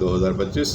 2025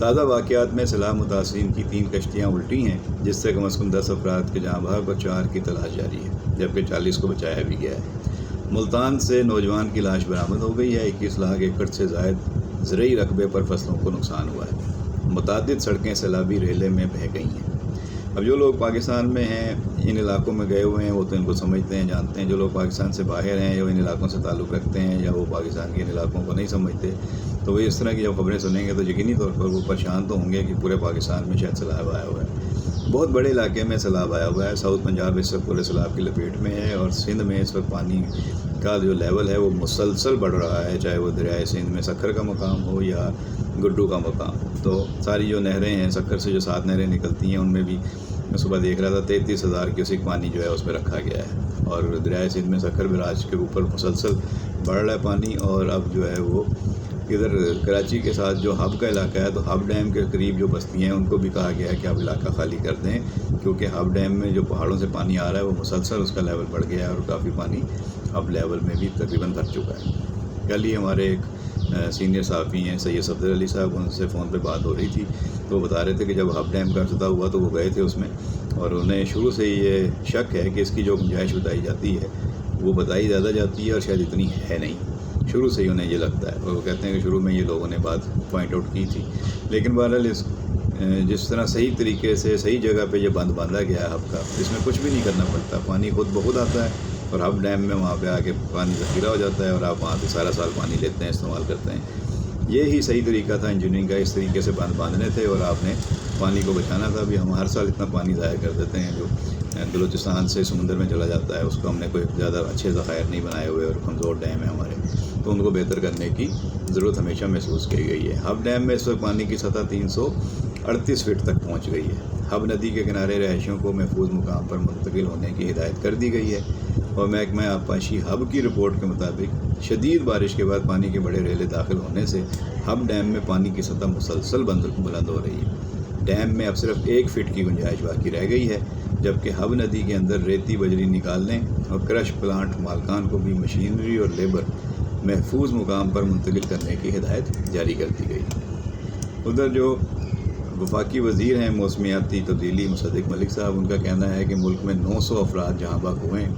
تازہ واقعات میں سیلاب متاثرین کی 3 کشتیاں الٹی ہیں، جس سے کم از کم 10 افراد کے جاں بحق اور 4 کی تلاش جاری ہے، جبکہ 40 کو بچایا بھی گیا ہے۔ ملتان سے نوجوان کی لاش برآمد ہو گئی ہے۔ 21 لاکھ ایکڑ سے زائد زرعی رقبے پر فصلوں کو نقصان ہوا ہے۔ متعدد سڑکیں سیلابی ریلے میں بہہ گئی ہیں۔ اب جو لوگ پاکستان میں ہیں، ان علاقوں میں گئے ہوئے ہیں، وہ تو ان کو سمجھتے ہیں، جانتے ہیں۔ جو لوگ پاکستان سے باہر ہیں یا ان علاقوں سے تعلق رکھتے ہیں یا وہ پاکستان کے ان علاقوں کو نہیں سمجھتے، تو وہ اس طرح کی جب خبریں سنیں گے تو یقینی طور پر وہ پریشان تو ہوں گے کہ پورے پاکستان میں شاید سیلاب آیا ہوا ہے۔ بہت بڑے علاقے میں سیلاب آیا ہوا ہے۔ ساؤتھ پنجاب اس وقت پورے سیلاب کی لپیٹ میں ہے، اور سندھ میں اس وقت پانی کا جو لیول ہے وہ مسلسل بڑھ رہا ہے، چاہے وہ دریائے سندھ میں سکھر کا مقام ہو یا گڈو کا مقام۔ تو ساری جو نہریں ہیں، سکھر سے جو 7 نہریں نکلتی ہیں، ان میں بھی میں صبح دیکھ رہا تھا 33,000 کیوسک پانی جو ہے اس میں رکھا گیا ہے، اور دریائے سندھ میں سکھر براج کے اوپر مسلسل بڑھ رہا ہے پانی۔ اور اب جو ہے وہ ادھر کراچی کے ساتھ جو ہب کا علاقہ ہے، تو ہب ڈیم کے قریب جو بستیاں ہیں ان کو بھی کہا گیا ہے کہ آپ علاقہ خالی کر دیں، کیونکہ ہب ڈیم میں جو پہاڑوں سے پانی آ رہا ہے وہ مسلسل اس کا لیول بڑھ گیا ہے، اور کافی پانی اب لیول میں بھی تقریباً بھر چکا ہے۔ کل ہی ہمارے ایک سینئر صحافی ہیں سید صفدر علی صاحب، ان سے فون پہ بات ہو رہی تھی، تو وہ بتا رہے تھے کہ جب ہب ڈیم کا افتتاح ہوا تو وہ گئے تھے اس میں، اور انہیں شروع سے یہ شک ہے کہ اس کی جو گنجائش بتائی جاتی ہے وہ بتائی زیادہ جاتی ہے اور شاید اتنی ہے نہیں، شروع سے ہی انہیں یہ لگتا ہے، اور وہ کہتے ہیں کہ شروع میں یہ لوگوں نے بات پوائنٹ آؤٹ کی تھی، لیکن بہرحال جس طرح صحیح طریقے سے صحیح جگہ پہ یہ بند باندھا گیا ہے ہب کا، اس میں کچھ بھی نہیں کرنا پڑتا، پانی خود بخود آتا ہے، اور ہب ڈیم میں وہاں پہ آ کے پانی ذخیرہ ہو جاتا ہے، اور آپ وہاں پہ سارا سال پانی لیتے ہیں، استعمال کرتے ہیں۔ یہی صحیح طریقہ تھا انجینئرنگ کا، اس طریقے سے بند باندھنے تھے، اور آپ نے پانی کو بچانا تھا۔ بھی ہم ہر سال اتنا پانی ضائع کر دیتے ہیں جو بلوچستان سے سمندر میں چلا جاتا ہے، اس کو ہم نے کوئی زیادہ اچھے ذخائر نہیں بنائے ہوئے، اور کمزور ڈیم ہے ہمارے، تو ان کو بہتر کرنے کی ضرورت ہمیشہ محسوس کی گئی ہے۔ ہب ڈیم میں اس وقت پانی کی سطح 338 فٹ تک پہنچ گئی ہے۔ ہب ندی کے کنارے رہائشیوں کو محفوظ مقام پر منتقل ہونے کی ہدایت کر دی گئی ہے، اور محکمہ آبپاشی ہب کی رپورٹ کے مطابق شدید بارش کے بعد پانی کے بڑے ریلے داخل ہونے سے ہب ڈیم میں پانی کی سطح مسلسل بلند ہو رہی ہے۔ ڈیم میں اب صرف 1 فٹ کی گنجائش باقی رہ گئی ہے، جبکہ ہب ندی کے اندر ریتی بجری نکالنے اور کرش پلانٹ مالکان کو بھی مشینری اور لیبر محفوظ مقام پر منتقل کرنے کی ہدایت جاری کر دی گئی۔ ادھر جو وفاقی وزیر ہیں موسمیاتی تبدیلی مصدق ملک صاحب، ان کا کہنا ہے کہ ملک میں 900 افراد جہاں بحق ہوئے ہیں،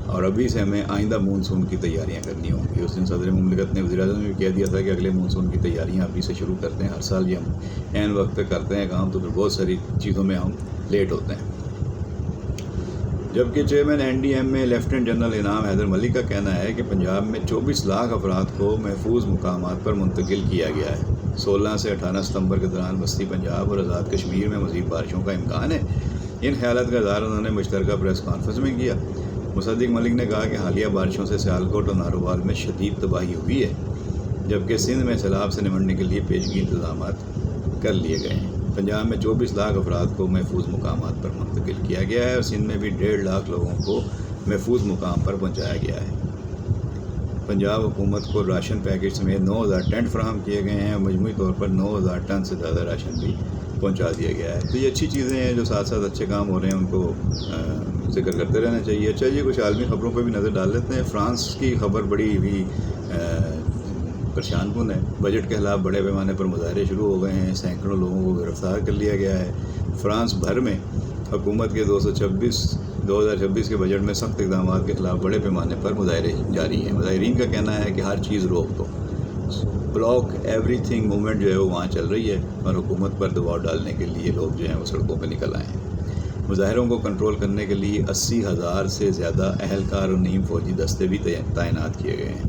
اور ابھی سے ہمیں آئندہ مونسون کی تیاریاں کرنی ہوں گی۔ اس دن صدر مملکت نے وزیر اعظم نے بھی کہہ دیا تھا کہ اگلے مونسون کی تیاریاں ابھی سے شروع کرتے ہیں، ہر سال یہ ہم عین وقت پہ کرتے ہیں کام، تو پھر بہت ساری چیزوں میں ہم لیٹ ہوتے ہیں۔ جبکہ چیئرمین NDM میں لیفٹیننٹ جنرل انعام حیدر ملک کا کہنا ہے کہ پنجاب میں 24 لاکھ افراد کو محفوظ مقامات پر منتقل کیا گیا ہے۔ 16 سے 18 ستمبر کے دوران وسطی پنجاب اور آزاد کشمیر میں مزید بارشوں کا امکان ہے۔ ان خیالات کا اظہار انہوں نے مشترکہ پریس کانفرنس میں کیا۔ مصدق ملک نے کہا کہ حالیہ بارشوں سے سیالکوٹ اور نارووال میں شدید تباہی ہوئی ہے، جبکہ سندھ میں سیلاب سے نمٹنے کے لیے پیشگی انتظامات کر لیے گئے ہیں۔ پنجاب میں 24 لاکھ افراد کو محفوظ مقامات پر منتقل کیا گیا ہے، اور سندھ میں بھی 1.5 لاکھ لوگوں کو محفوظ مقام پر پہنچایا گیا ہے۔ پنجاب حکومت کو راشن پیکج سمیت 9,000 ٹینٹ فراہم کیے گئے ہیں، اور مجموعی طور پر 9,000 ٹن سے زیادہ راشن بھی پہنچا دیا گیا ہے۔ تو یہ اچھی چیزیں ہیں، جو ساتھ ساتھ اچھے کام ہو رہے ہیں ان کو ذکر کرتے رہنا چاہیے۔ اچھا جی، کچھ عالمی خبروں پہ بھی نظر ڈال لیتے ہیں۔ فرانس کی خبر بڑی بھی پریشان کن ہے۔ بجٹ کے خلاف بڑے پیمانے پر مظاہرے شروع ہو گئے ہیں، سینکڑوں لوگوں کو گرفتار کر لیا گیا ہے۔ فرانس بھر میں حکومت کے 2026 کے بجٹ میں سخت اقدامات کے خلاف بڑے پیمانے پر مظاہرے جاری ہیں۔ مظاہرین کا کہنا ہے کہ ہر چیز روک دو، بلاک ایوری تھنگ موومنٹ جو ہے وہ وہاں چل رہی ہے، اور حکومت پر دباؤ ڈالنے کے لیے لوگ جو ہیں وہ سڑکوں پہ نکل آئے ہیں۔ مظاہروں کو کنٹرول کرنے کے لیے 80,000 سے زیادہ اہلکار اور نیم فوجی دستے بھی تعینات کیے گئے ہیں۔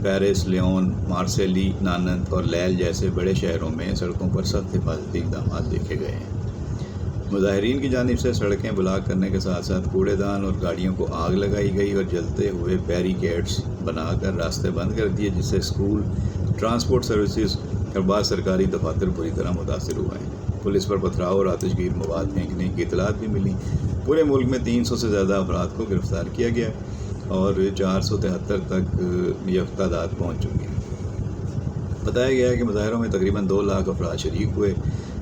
پیرس، لیون، مارسیلی، نانت اور لیل جیسے بڑے شہروں میں سڑکوں پر سخت حفاظتی اقدامات دیکھے گئے ہیں۔ مظاہرین کی جانب سے سڑکیں بلاک کرنے کے ساتھ ساتھ کوڑے دان اور گاڑیوں کو آگ لگائی گئی، اور جلتے ہوئے بیریکیڈز بنا کر راستے بند کر دیے، جس سے اسکول، ٹرانسپورٹ سروسز اور بعض سرکاری دفاتر بری طرح متاثر ہوئے ہیں۔ پولیس پر پتھراؤ اور آتش گیر مواد پھینکنے کی اطلاعات بھی ملی۔ پورے ملک میں 300 سے زیادہ افراد کو گرفتار کیا گیا، اور 473 تک یہ تعداد پہنچ چکی ہے۔ بتایا گیا ہے کہ مظاہروں میں تقریباً 2 لاکھ افراد شریک ہوئے،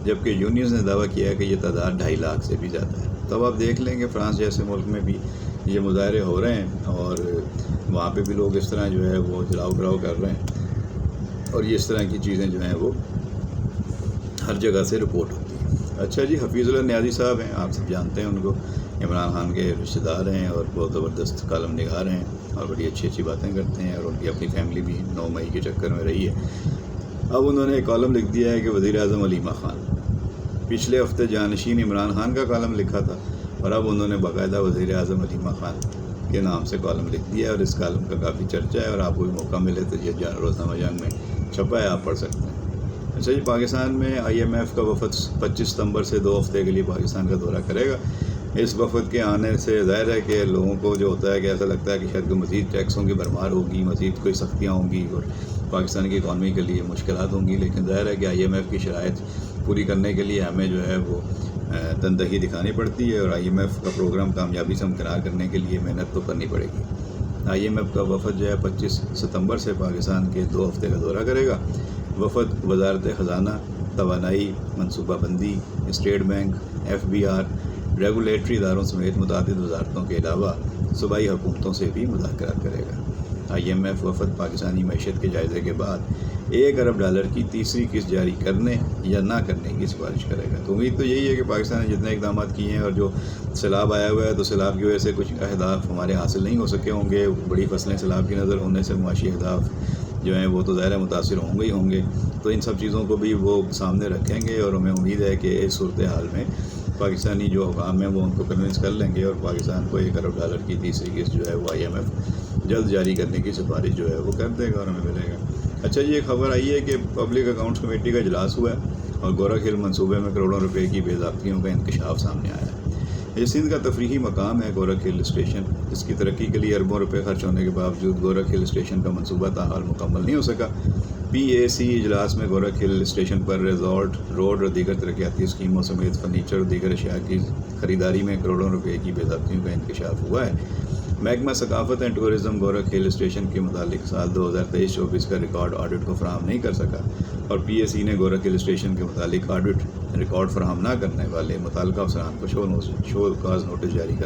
جبکہ یونینز نے دعویٰ کیا ہے کہ یہ تعداد 2.5 لاکھ سے بھی زیادہ ہے۔ تو اب آپ دیکھ لیں کہ فرانس جیسے ملک میں بھی یہ مظاہرے ہو رہے ہیں، اور وہاں پہ بھی لوگ اس طرح جو ہے وہ جلاؤ کراؤ کر رہے ہیں، اور یہ اس طرح کی چیزیں جو ہیں وہ ہر جگہ سے رپورٹ ہوتی ہے۔ اچھا جی، حفیظ اللہ نیازی صاحب ہیں، آپ سب جانتے ہیں ان کو، عمران خان کے رشتہ دار ہیں اور بہت زبردست کالم نگار ہیں اور بڑی اچھی اچھی باتیں کرتے ہیں، اور ان کی اپنی فیملی بھی 9 مئی کے چکر میں رہی ہے۔ اب انہوں نے ایک کالم لکھ دیا ہے کہ وزیر اعظم علیمہ خان، پچھلے ہفتے جانشین عمران خان کا کالم لکھا تھا اور اب انہوں نے باقاعدہ وزیر اعظم علیمہ خان کے نام سے کالم لکھ دیا ہے، اور اس کالم کا کافی چرچا ہے، اور آپ کو بھی موقع ملے تو یہ روزنامہ جنگ میں چھپا ہے، آپ پڑھ سکتے ہیں۔ اچھا جی، پاکستان میں IMF کا وفد 25 ستمبر سے 2 ہفتے کے لیے پاکستان کا دورہ کرے گا۔ اس وفد کے آنے سے ظاہر ہے کہ لوگوں کو جو ہوتا ہے کہ ایسا لگتا ہے کہ شاید مزید ٹیکسوں کی بھرمار ہوگی، مزید کوئی سختیاں ہوں گی اور پاکستان کی اکانومی کے لیے مشکلات ہوں گی، لیکن ظاہر ہے کہ IMF کی شرائط پوری کرنے کے لیے ہمیں جو ہے وہ تندہی دکھانی پڑتی ہے، اور IMF کا پروگرام کامیابی سے ہمکنار کرنے کے لیے محنت تو کرنی پڑے گی۔ IMF کا وفد جو ہے 25 ستمبر سے پاکستان کے 2 ہفتے کا دورہ کرے گا۔ وفد وزارت خزانہ، توانائی، منصوبہ بندی، اسٹیٹ بینک، FBR، ریگولیٹری اداروں سمیت متعدد وزارتوں کے علاوہ صوبائی حکومتوں سے بھی مذاکرات کرے گا۔ IMF وفد پاکستانی معیشت کے جائزے کے بعد $1 ارب کی تیسری قسط جاری کرنے یا نہ کرنے کی سفارش کرے گا۔ تو امید تو یہی ہے کہ پاکستان نے جتنے اقدامات کیے ہیں، اور جو سیلاب آیا ہوا ہے تو سیلاب کی وجہ سے کچھ اہداف ہمارے حاصل نہیں ہو سکے ہوں گے، بڑی فصلیں سیلاب کی نظر ہونے سے معاشی اہداف جو ہیں وہ تو ظاہر متاثر ہوں گے، تو ان سب چیزوں کو بھی وہ سامنے رکھیں گے، اور ہمیں امید ہے کہ اس صورتحال میں پاکستانی جو حکام ہیں وہ ان کو کنونس کر لیں گے، اور پاکستان کو $1 ارب کی تیسری قسط جو ہے وہ IMF جلد جاری کرنے کی سفارش جو ہے وہ کر دے گا اور ہمیں ملے گا۔ اچھا جی، ایک خبر آئی ہے کہ پبلک اکاؤنٹس کمیٹی کا اجلاس ہوا ہے اور گورکھ ہل منصوبے میں کروڑوں روپے کی بے ضابطگیوں کا انکشاف سامنے آیا ہے۔ یہ سندھ کا تفریحی مقام ہے گورکھ ہل اسٹیشن، اس کی ترقی کے لیے اربوں روپے خرچ ہونے کے باوجود گورکھ ہل اسٹیشن کا منصوبہ تاحال مکمل نہیں ہو سکا۔ PAC اجلاس میں گورکھ ہل اسٹیشن پر ریزورٹ، روڈ اور دیگر ترقیاتی اسکیموں سمیت فرنیچر اور دیگر اشیاء کی خریداری میں کروڑوں روپے کی بے ضابطگیوں کا انکشاف ہوا ہے۔ محکمہ ثقافت اینڈ ٹورزم گورکھ ہل اسٹیشن کے متعلق سال 2023-24 کا ریکارڈ آڈٹ کو فراہم نہیں کر سکا، اور PAC نے گورکھ ہل اسٹیشن کے متعلق آڈٹ ریکارڈ فراہم نہ کرنے والے متعلقہ افسران کو شو کاز نوٹس جاری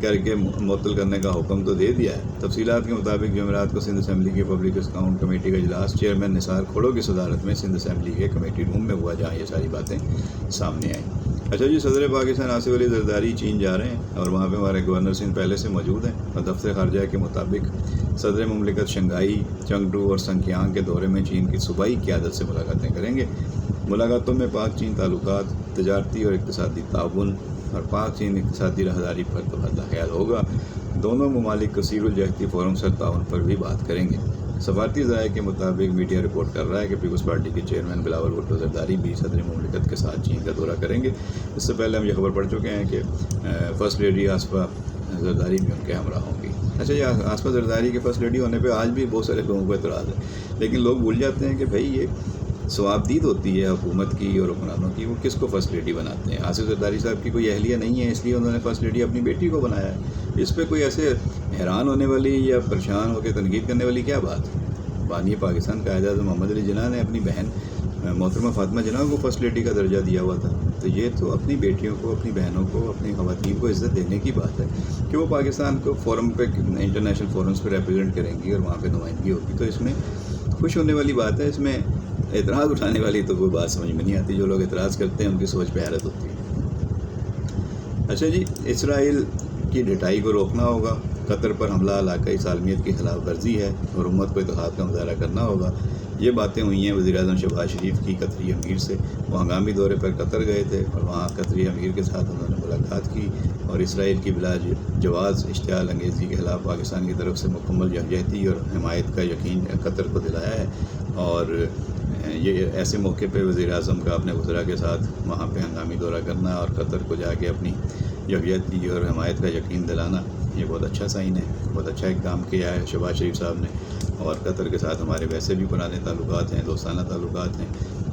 کر کے معطل کرنے کا حکم تو دے دیا ہے۔ تفصیلات کے مطابق جمعرات کو سندھ اسمبلی کی پبلک اکاؤنٹ کمیٹی کا اجلاس چیئرمین نثار کھوڑو کی صدارت میں سندھ اسمبلی کے کمیٹی روم میں ہوا، جہاں یہ ساری باتیں سامنے آئیں۔ اچھا جی، صدر پاکستان آصف علی زرداری چین جا رہے ہیں، اور وہاں پہ ہمارے گورنر سندھ پہلے سے موجود ہیں، اور دفتر خارجہ کے مطابق صدر مملکت شنگھائی، چنگڈو اور سنکیانگ کے دورے میں چین کی صوبائی قیادت سے ملاقاتیں کریں گے۔ ملاقاتوں میں پاک چین تعلقات، تجارتی اور اقتصادی تعاون اور پاک چین اقتصادی راہداری پر تبادلہ خیال ہوگا۔ دونوں ممالک کثیر الجہتی فورم سر تعاون پر بھی بات کریں گے۔ سفارتی ذرائع کے مطابق میڈیا رپورٹ کر رہا ہے کہ پیپلز پارٹی کے چیئرمین بلاول بھٹو زرداری بھی صدر مملکت کے ساتھ چین کا دورہ کریں گے۔ اس سے پہلے ہم یہ خبر پڑھ چکے ہیں کہ فرسٹ لیڈی آصفہ زرداری بھی ان کے ہمراہ ہوں گی۔ اچھا یہ آصفہ زرداری کے فرسٹ لیڈی ہونے پہ آج بھی بہت سارے لوگوں کو اعتراض ہے، لیکن لوگ بھول جاتے ہیں کہ بھائی یہ ثوابدید ہوتی ہے حکومت کی اور حکمرانوں کی، وہ کس کو فرسٹ لیڈی بناتے ہیں؟ آصف زرداری صاحب کی کوئی اہلیہ نہیں ہے، اس لیے انہوں نے فرسٹ لیڈی اپنی بیٹی کو بنایا ہے۔ اس پہ کوئی ایسے حیران ہونے والی یا پریشان ہو کے تنقید کرنے والی کیا بات ہے؟ بانی پاکستان قائد اعظم محمد علی جناح نے اپنی بہن محترمہ فاطمہ جناح کو فرسٹ لیڈی کا درجہ دیا ہوا تھا، تو یہ تو اپنی بیٹیوں کو، اپنی بہنوں کو، اپنی خواتین کو عزت دینے کی بات ہے کہ وہ پاکستان کو فورم پہ، انٹرنیشنل فورمز پہ ریپرزینٹ کریں گی اور وہاں پہ نمائندگی ہوگی، تو اس میں خوش ہونے والی بات ہے۔ اس میں اعتراض اٹھانے والی تو کوئی بات سمجھ میں نہیں آتی۔ جو لوگ اعتراض کرتے ہیں ان کی سوچ پہ حیرت ہوتی ہے۔ اچھا جی، اسرائیل کی ڈٹائی کو روکنا ہوگا، قطر پر حملہ علاقائی سالمیت کی خلاف ورزی ہے اور امت کو اتحاد کا مظاہرہ کرنا ہوگا۔ یہ باتیں ہوئی ہیں وزیر اعظم شہباز شریف کی قطری امیر سے۔ وہ ہنگامی دورے پر قطر گئے تھے اور وہاں قطری امیر کے ساتھ انہوں نے ملاقات کی اور اسرائیل کی بلا جواز اشتعال انگیزی کے خلاف پاکستان کی طرف سے مکمل یکجہتی اور حمایت کا یقین قطر کو دلایا ہے۔ اور یہ ایسے موقع پہ وزیر اعظم کا اپنے وزراء کے ساتھ وہاں پہ ہنگامی دورہ کرنا اور قطر کو جا کے اپنی یکجہتی اور حمایت کا یقین دلانا، یہ بہت اچھا سائن ہے، بہت اچھا اقدام کیا ہے شہباز شریف صاحب نے۔ اور قطر کے ساتھ ہمارے ویسے بھی پرانے تعلقات ہیں، دوستانہ تعلقات ہیں۔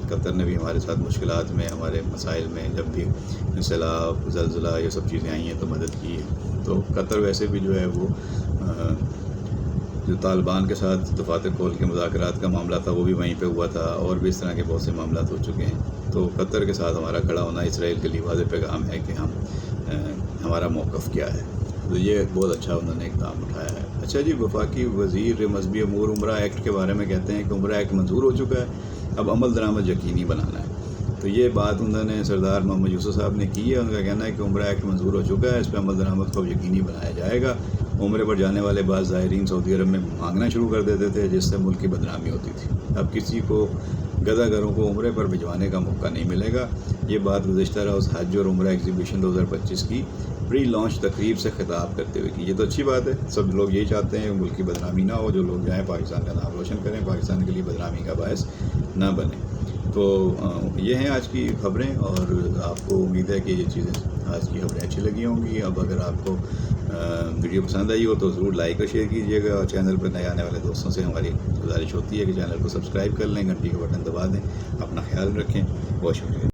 قطر نے بھی ہمارے ساتھ مشکلات میں، ہمارے مسائل میں، جب بھی سیلاب، زلزلہ، یہ سب چیزیں آئی ہیں تو مدد کی ہے۔ تو قطر ویسے بھی جو ہے وہ جو طالبان کے ساتھ دفاتر کھول کے مذاکرات کا معاملہ تھا وہ بھی وہیں پہ ہوا تھا، اور بھی اس طرح کے بہت سے معاملات ہو چکے ہیں۔ تو قطر کے ساتھ ہمارا کھڑا ہونا اسرائیل کے لیے واضح پیغام ہے کہ ہمارا موقف کیا ہے۔ تو یہ بہت اچھا انہوں نے اقدام اٹھایا ہے۔ اچھا جی، وفاقی وزیر مذہبی امور عمرہ ایکٹ کے بارے میں کہتے ہیں کہ عمرہ ایکٹ منظور ہو چکا ہے اب عمل درآمد یقینی بنانا ہے۔ تو یہ بات انہوں نے سردار محمد یوسف صاحب نے کی ہے۔ ان کا کہنا ہے کہ عمرہ ایکٹ منظور ہو چکا ہے، اس پہ عمل درآمد کو یقینی بنایا جائے گا۔ عمرے پر جانے والے بعض زائرین سعودی عرب میں مانگنا شروع کر دیتے تھے، جس سے ملک کی بدنامی ہوتی تھی۔ اب کسی کو گدھا گھروں کو عمرے پر بھجوانے کا موقع نہیں ملے گا۔ یہ بات گزشتہ روز حج اور عمرہ ایگزیبیشن 2025 کی پری لانچ تقریب سے خطاب کرتے ہوئے کی۔ یہ تو اچھی بات ہے، سب لوگ یہی چاہتے ہیں کہ ملک کی بدنامی نہ ہو، جو لوگ جائیں پاکستان کا نام روشن کریں، پاکستان کے لیے بدنامی کا باعث نہ بنے۔ تو یہ ہیں آج کی خبریں، اور آپ کو امید ہے کہ یہ چیزیں آج کی خبریں اچھی لگی ہوں گی۔ اب اگر آپ کو ویڈیو پسند آئی ہو تو ضرور لائک اور شیئر کیجیے گا، اور چینل پر نئے آنے والے دوستوں سے ہماری گزارش ہوتی ہے کہ چینل کو سبسکرائب کر لیں، گھنٹی کا بٹن دبا دیں۔ اپنا خیال رکھیں، بہت شکریہ۔